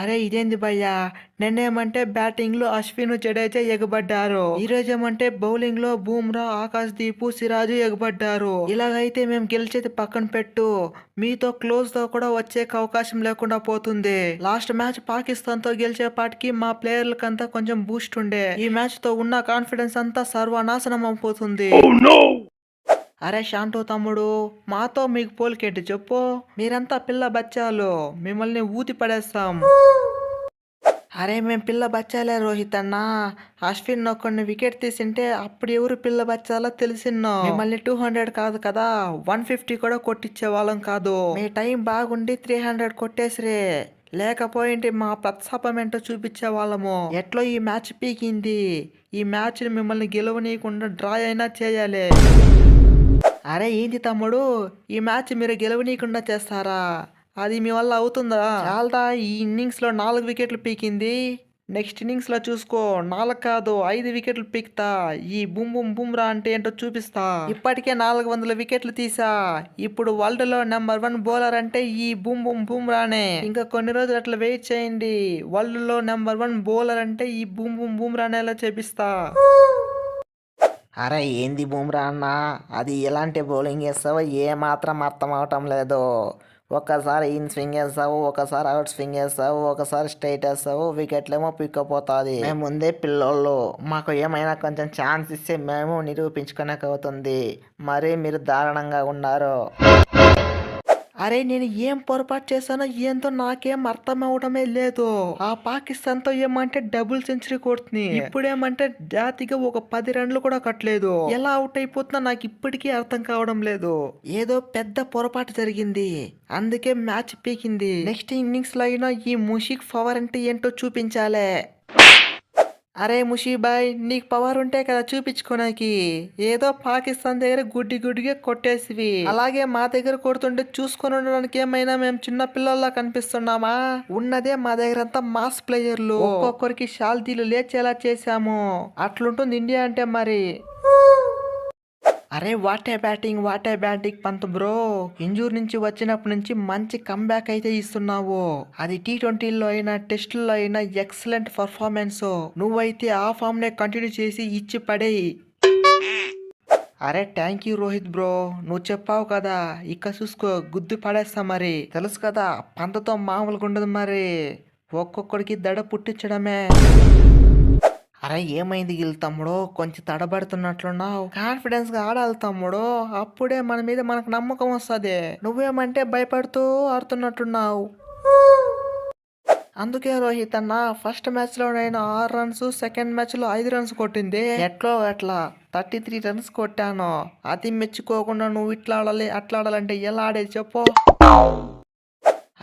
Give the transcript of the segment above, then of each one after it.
అరే ఇదేంది భయ్యా, నిన్నేమంటే బ్యాటింగ్ లో అశ్విన్ జడేజా ఎగబడ్డారు, ఈ రోజేమంటే బౌలింగ్ లో బూమ్రా, ఆకాశ్ దీపు, సిరాజు ఎగబడ్డారు. ఇలాగైతే మేము గెలిచేది పక్కన పెట్టు, మీతో క్లోజ్ తో కూడా వచ్చే అవకాశం లేకుండా పోతుంది. లాస్ట్ మ్యాచ్ పాకిస్తాన్ తో గెలిచేపాటికి మా ప్లేయర్లకంతా కొంచెం బూస్ట్ ఉండే, ఈ మ్యాచ్ తో ఉన్న కాన్ఫిడెన్స్ అంతా సర్వనాశనం అయిపోతుంది. అరే శాంటు తమ్ముడు, మాతో మీకు పోలికేంటి చెప్పు, మీరంతా పిల్ల బచ్చాలు, మిమ్మల్ని ఊతి పడేస్తాం. అరే మేం పిల్ల బచ్చాలే రోహిత్ అన్న, అశ్విన్ కొన్ని వికెట్ తీసింటే అప్పుడు ఎవరు పిల్ల బచ్చాలో తెలిసిన్నో, మిమ్మల్ని 200 కాదు కదా 150 కూడా కొట్టించే వాళ్ళం కాదు. మీ టైం బాగుండి 300 కొట్టేసిరే, లేకపోయింటే మా ప్రతాపం ఏంటో చూపించే వాళ్ళము. ఎట్లో ఈ మ్యాచ్ పీకింది, ఈ మ్యాచ్ మిమ్మల్ని గెలవనీయకుండా డ్రా అయినా చేయాలి. అరే ఏంటి తమ్ముడు, ఈ మ్యాచ్ మీరు గెలవనీయకుండా చేస్తారా? అది మీ వల్ల అవుతుందా? చాలదా, ఈ ఇన్నింగ్స్ లో 4 వికెట్లు పీకింది, నెక్స్ట్ ఇన్నింగ్స్ లో చూసుకో 4 కాదు 5 వికెట్లు పీకుతా. ఈ బుమ్ బుమ్ బుమ్రా అంటే ఏంటో చూపిస్తా. ఇప్పటికే 400 వికెట్లు తీసా, ఇప్పుడు వరల్డ్ లో నెంబర్ 1 బౌలర్ అంటే ఈ బుమ్ బుమ్ బుమ్రానే. ఇంకా కొన్ని రోజులు అట్లా వెయిట్ చేయండి, వరల్డ్ లో నెంబర్ 1 బౌలర్ అంటే ఈ బుమ్ బుమ్ బుమ్రానేలా చేపిస్తా. అరే ఏంది బూమ్రా అన్న, అది ఎలాంటి బౌలింగ్ వేస్తావో ఏ మాత్రం అర్థం అవటం లేదు. ఒకసారి ఇన్ స్వింగ్ వేస్తావు, ఒకసారి అవుట్ స్వింగ్ వేస్తావు, ఒకసారి స్ట్రైట్ వేస్తావు, వికెట్లేమో పిక్కపోతుంది. మేము ముందే పిల్లోళ్ళు, మాకు ఏమైనా కొంచెం ఛాన్స్ ఇస్తే మేము నిరూపించుకునేక అవుతుంది. మరి మీరు దారుణంగా ఉన్నారు. అరే నేను ఏం పొరపాటు చేశానో ఏందో నాకేం అర్థం అవడమే లేదు. ఆ పాకిస్తాన్ తో ఏమంటే డబుల్ సెంచరీ కొడుతుంది, ఇప్పుడేమంటే జాతిగా ఒక 10 రన్లు కూడా కట్టలేదు. ఎలా అవుట్ అయిపోతుందో నాకు ఇప్పటికీ అర్థం కావడం లేదు. ఏదో పెద్ద పొరపాటు జరిగింది, అందుకే మ్యాచ్ పీకింది. నెక్స్ట్ ఇన్నింగ్స్ లో అయినా ఈ ముషిక్ పవర్ అంటే ఏంటో చూపించాలే. అరే ముషీబాయ్, నీకు పవర్ ఉంటే కదా చూపించుకోనాకి, ఏదో పాకిస్తాన్ దగ్గర గుడ్డి గుడ్డిగా కొట్టేసివి, అలాగే మా దగ్గర కొడుతుంటే చూసుకొని ఉండడానికి ఏమైనా మేము చిన్న పిల్లల్లా కనిపిస్తున్నామా? ఉన్నదే మా దగ్గర అంతా మాస్ ప్లేయర్లు, ఒక్కొక్కరికి షాల్తీలు లేచేలా చేశాము. అట్లుంటుంది ఇండియా అంటే మరి. అరే what a batting Pant bro, injure నుంచి వచ్చినప్పటి నుంచి మంచి కంబ్యాక్ అయితే ఇస్తున్నావు. అది T20లో అయినా టెస్టుల్లో అయినా ఎక్సలెంట్ పర్ఫార్మెన్స్. నువ్వైతే ఆ ఫామ్ నే కంటిన్యూ చేసి ఇచ్చి పడేయి. అరే థ్యాంక్ యూ రోహిత్ బ్రో, నువ్వు చెప్పావు కదా, ఇక చూసుకో గుద్దు పడేస్తా మరి. తెలుసు కదా పంతతో మామూలుగా ఉండదు మరి, ఒక్కొక్కడికి దడ పుట్టించడమే. అరే ఏమైంది గిల్ తమ్ముడు, కొంచెం తడబడుతున్నట్లున్నావు, కాన్ఫిడెన్స్ గా ఆడాలి తమ్ముడు, అప్పుడే మన మీద మనకు నమ్మకం వస్తుంది. నువ్వేమంటే భయపడుతూ ఆడుతున్నట్టున్నావు. అందుకే రోహిత్ అన్న, ఫస్ట్ మ్యాచ్ లో నేను 6 రన్స్, సెకండ్ మ్యాచ్ లో 5 రన్స్ కొట్టింది, ఎట్లో అట్లా 33 రన్స్ కొట్టాను. అది మెచ్చుకోకుండా నువ్వు ఇట్లా ఆడాలి అట్లా ఆడాలంటే ఎలా ఆడేది చెప్పు.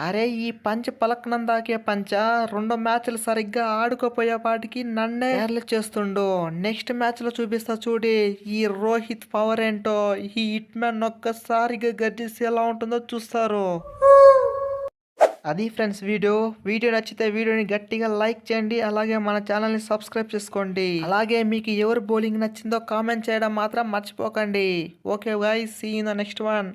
అరే ఈ పంచ్ పలకనందాకే పంచ, 2 మ్యాచ్లు సరిగ్గా ఆడుకోపోయేపాటికి నన్నే కేర్లెస్ చేస్తుండు. నెక్స్ట్ మ్యాచ్ లో చూపిస్తా చూడి ఈ రోహిత్ పవర్ ఏంటో. ఈ హిట్ మ్యాన్ ఒక్కసారిగా గర్జిస్తే ఎలా ఉంటుందో చూస్తారు. అది ఫ్రెండ్స్ వీడియో నచ్చితే వీడియోని గట్టిగా లైక్ చేయండి, అలాగే మన ఛానల్ని సబ్స్క్రైబ్ చేసుకోండి. అలాగే మీకు ఎవరు బౌలింగ్ నచ్చిందో కామెంట్ చేయడం మాత్రం మర్చిపోకండి. Okay guys, see in the next one.